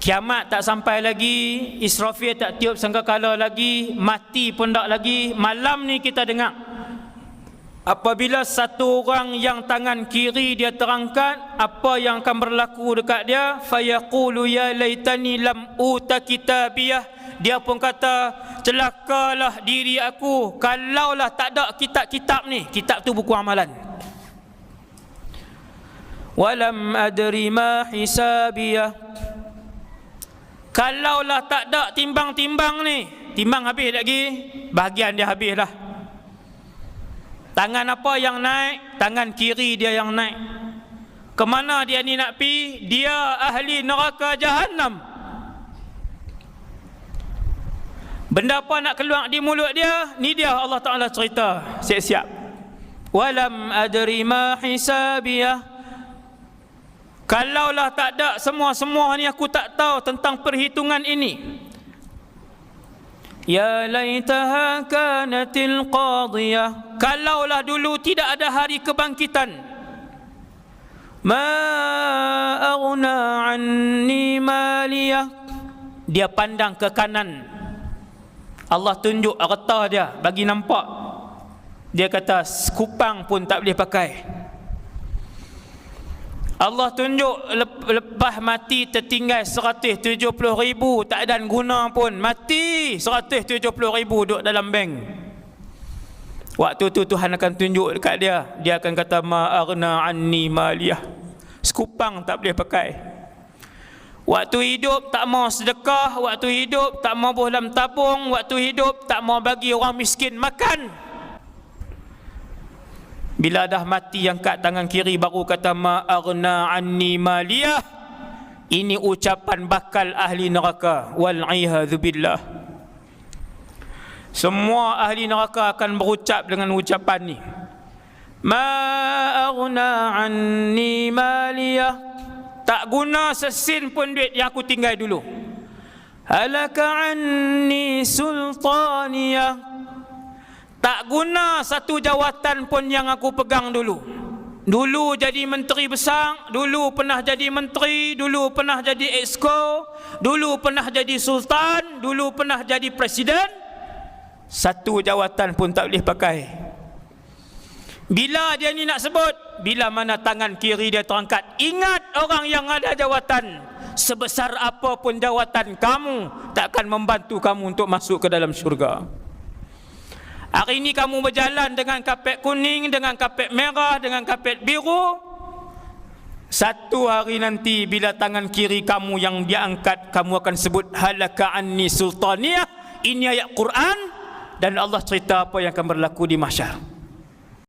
Kiamat tak sampai lagi, Israfil tak tiup sangkakala lagi, mati pun tak lagi. Malam ni kita dengar, apabila satu orang yang tangan kiri dia terangkat, apa yang akan berlaku dekat dia? Fayaqulu ya laitani lam uta kitabiyah. Dia pun kata, celakalah diri aku kalaulah tak ada kitab-kitab ni. Kitab tu buku amalan. Walam adri ma hisabiyah. Kalaulah tak ada timbang-timbang ni, timbang habis lagi, bahagian dia habis lah. Tangan apa yang naik? Tangan kiri dia yang naik. Kemana dia ni nak pi? Dia ahli neraka Jahannam. Benda apa nak keluar di mulut dia? Ni dia Allah Ta'ala cerita. Siap-siap. Walam adri ma hisabiyah. Kalaulah tak ada semua-semua ni, aku tak tahu tentang perhitungan ini. Ya laitaha kanatil qadiyah. Kalaulah dulu tidak ada hari kebangkitan. Ma aghna anni maliyah. Dia pandang ke kanan. Allah tunjuk harta dia, bagi nampak. Dia kata sekupang pun tak boleh pakai. Allah tunjuk lepas mati tertinggal 170,000, tak ada guna pun. Mati 170,000 duduk dalam bank. Waktu tu Tuhan akan tunjuk dekat dia. Dia akan kata ma aghna anni maliyah. Sekupang tak boleh pakai. Waktu hidup tak mau sedekah, waktu hidup tak mau dalam tabung, waktu hidup tak mau bagi orang miskin makan. Bila dah mati yang kat tangan kiri baru kata ma aghna anni maliyah. Ini ucapan bakal ahli neraka, wal iyadzu billah. Semua ahli neraka akan berucap dengan ucapan ni. Ma aghna anni maliyah. Tak guna sesin pun duit yang aku tinggal dulu. Halaka anni sultaniyah. Tak guna satu jawatan pun yang aku pegang dulu. Dulu jadi menteri besar, dulu pernah jadi menteri, dulu pernah jadi exco, dulu pernah jadi sultan, dulu pernah jadi presiden. Satu jawatan pun tak boleh pakai. Bila dia ni nak sebut, bila mana tangan kiri dia terangkat, ingat orang yang ada jawatan. Sebesar apapun jawatan kamu, takkan membantu kamu untuk masuk ke dalam syurga. Hari ini kamu berjalan dengan kapet kuning, dengan kapet merah, dengan kapet biru. Satu hari nanti bila tangan kiri kamu yang diangkat, kamu akan sebut halaka anni sultaniyah. Ini ayat Quran dan Allah cerita apa yang akan berlaku di mahsyar.